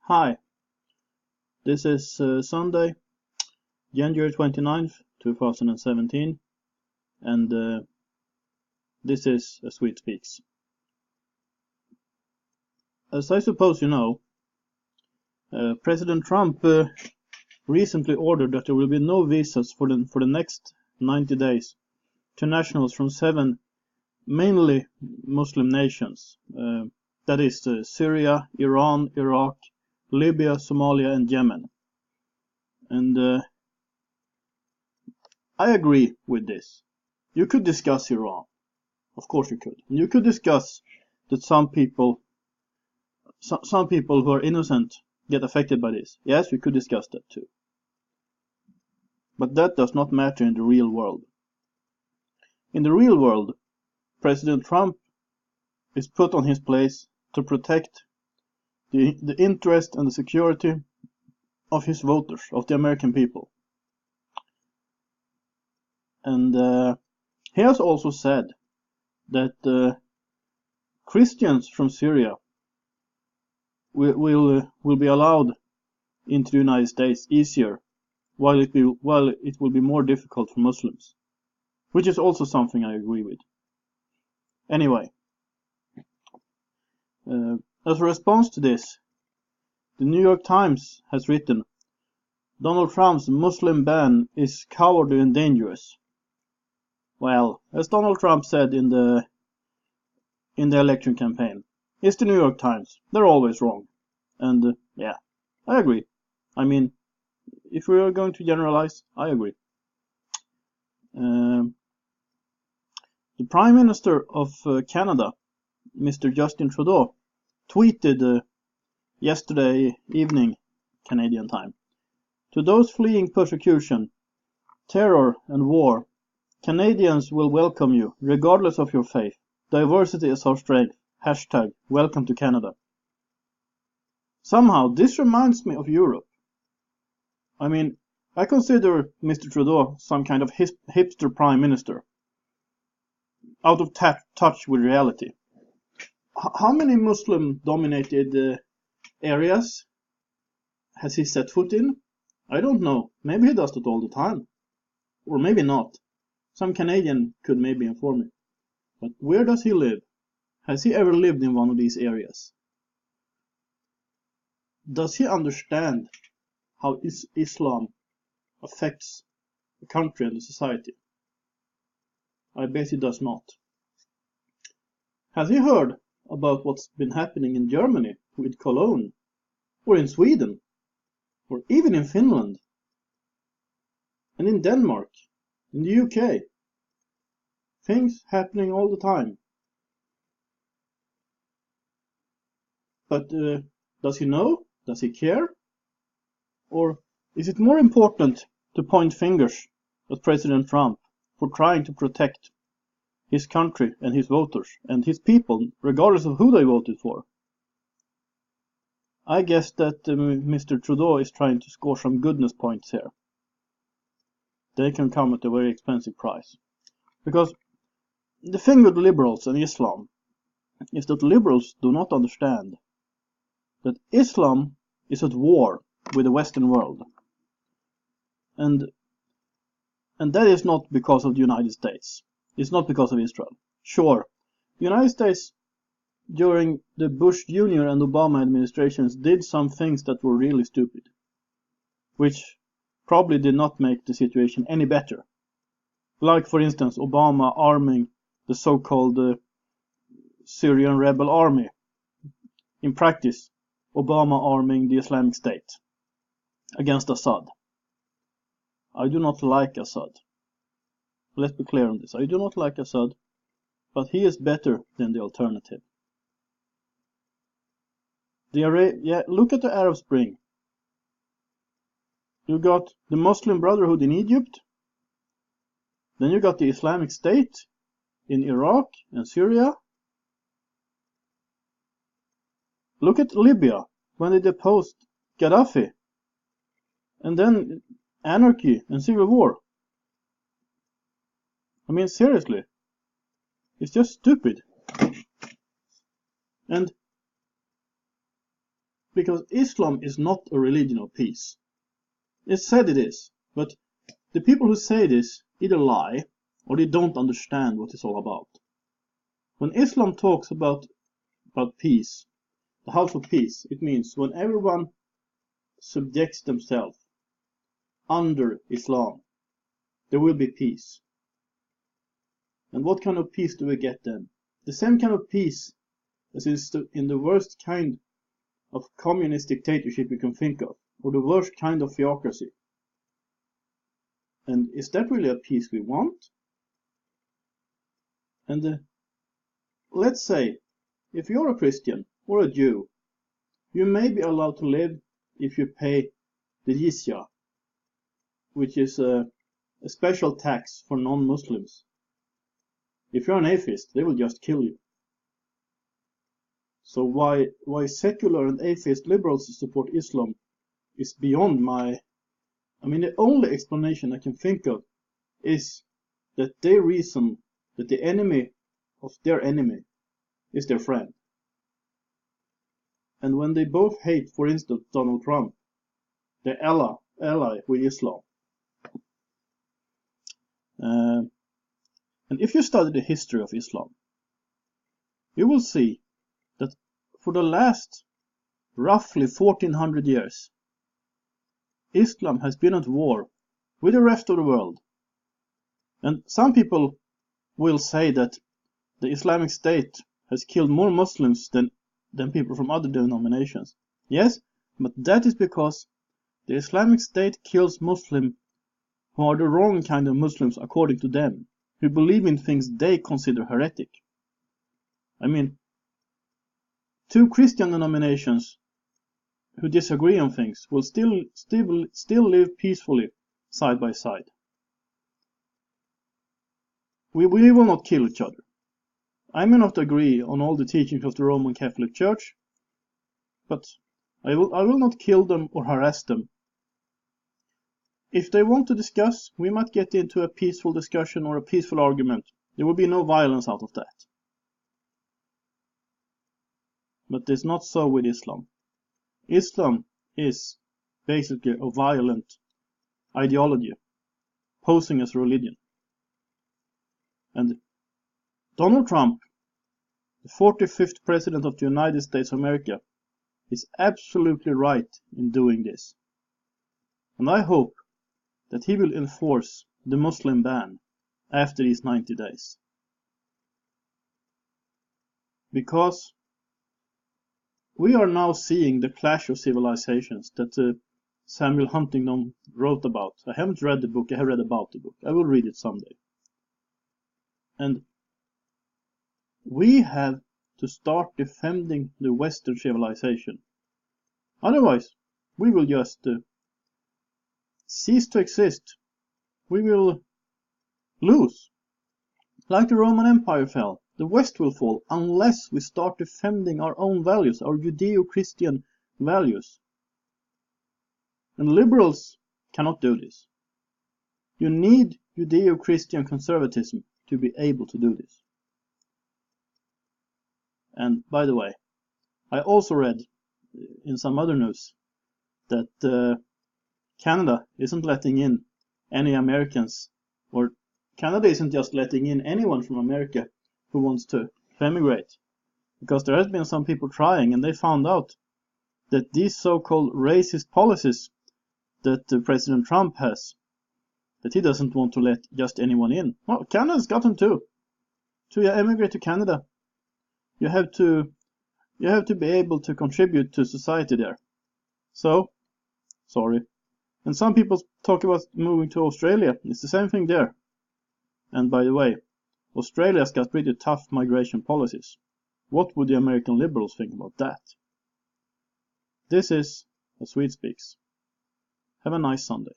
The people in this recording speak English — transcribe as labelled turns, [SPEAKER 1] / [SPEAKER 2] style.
[SPEAKER 1] Hi, this is Sunday, January 29th, 2017, and this is A Sweet Speaks. As I suppose you know, President Trump recently ordered that there will be no visas for the next 90 days to nationals from 7 mainly Muslim nations, that is Syria, Iran, Iraq, Libya, Somalia and Yemen. And I agree with this. You could discuss Iran. Of course you could. And you could discuss that some people who are innocent get affected by this. Yes, we could discuss that too. But that does not matter in the real world. In the real world, President Trump is put on his place to protect the interest and the security of his voters, of the American people. And he has also said that Christians from Syria will be allowed into the United States easier, while it will be more difficult for Muslims, which is also something I agree with. Anyway, as a response to this, the New York Times has written, Donald Trump's Muslim ban is cowardly and dangerous. Well, as Donald Trump said in the election campaign, it's the New York Times. They're always wrong. And yeah, I agree. I mean, if we are going to generalize, I agree. The Prime Minister of Canada, Mr. Justin Trudeau, tweeted yesterday evening, Canadian time, to those fleeing persecution, terror and war, Canadians will welcome you, regardless of your faith. Diversity is our strength. Hashtag welcome to Canada. Somehow, this reminds me of Europe. I mean, I consider Mr. Trudeau some kind of hipster prime minister, out of touch with reality. How many Muslim-dominated areas has he set foot in? I don't know. Maybe he does that all the time. Or maybe not. Some Canadian could maybe inform me. But where does he live? Has he ever lived in one of these areas? Does he understand how Islam affects the country and the society? I bet he does not. Has he heard about what's been happening in Germany with Cologne? Or in Sweden? Or even in Finland? And in Denmark? In the UK? Things happening all the time. But does he know? Does he care? Or is it more important to point fingers at President Trump for trying to protect his country and his voters and his people, regardless of who they voted for? I guess that Mr. Trudeau is trying to score some goodness points here. They can come at a very expensive price. Because the thing with liberals and Islam is that liberals do not understand that Islam is at war with the Western world. And that is not because of the United States. It's not because of Israel. Sure, the United States during the Bush Jr. and Obama administrations did some things that were really stupid, which probably did not make the situation any better. Like, for instance, Obama arming the so-called Syrian rebel army. In practice, Obama arming the Islamic State against Assad. I do not like Assad. Let's be clear on this. I do not like Assad, but he is better than the alternative. Look at the Arab Spring. You got the Muslim Brotherhood in Egypt. Then you got the Islamic State in Iraq and Syria. Look at Libya when they deposed Gaddafi. And then anarchy and civil war. I mean, seriously. It's just stupid. And because Islam is not a religion of peace. It's said it is, but the people who say this either lie or they don't understand what it's all about. When Islam talks about peace, the house of peace, it means when everyone subjects themselves under Islam, there will be peace. And what kind of peace do we get then? The same kind of peace as is in the worst kind of communist dictatorship you can think of, or the worst kind of theocracy. And is that really a peace we want? And let's say, if you're a Christian or a Jew, you may be allowed to live if you pay the jizya, which is a special tax for non-Muslims. If you're an atheist, they will just kill you. So why secular and atheist liberals support Islam is beyond my... the only explanation I can think of is that they reason that the enemy of their enemy is their friend. And when they both hate, for instance, Donald Trump, they ally with Islam. And if you study the history of Islam, you will see that for the last roughly 1400 years, Islam has been at war with the rest of the world. And some people will say that the Islamic State has killed more Muslims than people from other denominations. Yes, but that is because the Islamic State kills Muslims who are the wrong kind of Muslims according to them, who believe in things they consider heretic. Two Christian denominations who disagree on things will still live peacefully side by side. We will not kill each other. I may not agree on all the teachings of the Roman Catholic Church, but I will not kill them or harass them. If they want to discuss, we might get into a peaceful discussion or a peaceful argument. There will be no violence out of that. But it's not so with Islam. Islam is basically a violent ideology, posing as a religion. And Donald Trump, the 45th President of the United States of America, is absolutely right in doing this. And I hope that he will enforce the Muslim ban after these 90 days. Because we are now seeing the clash of civilizations that Samuel Huntington wrote about. I haven't read the book, I have read about the book. I will read it someday. And we have to start defending the Western civilization. Otherwise, we will just cease to exist. We will lose. Like the Roman Empire fell, the West will fall unless we start defending our own values, our Judeo-Christian values. And liberals cannot do this. You need Judeo-Christian conservatism to be able to do this. And by the way, I also read in some other news that Canada isn't letting in any Americans, or Canada isn't just letting in anyone from America who wants to emigrate, because there has been some people trying, and they found out that these so-called racist policies that President Trump has, that he doesn't want to let just anyone in. Well, Canada's got them too. To emigrate to Canada, you have to be able to contribute to society there. So, sorry. And some people talk about moving to Australia. It's the same thing there. And by the way, Australia's got pretty tough migration policies. What would the American liberals think about that? This is A Swede Speaks. Have a nice Sunday.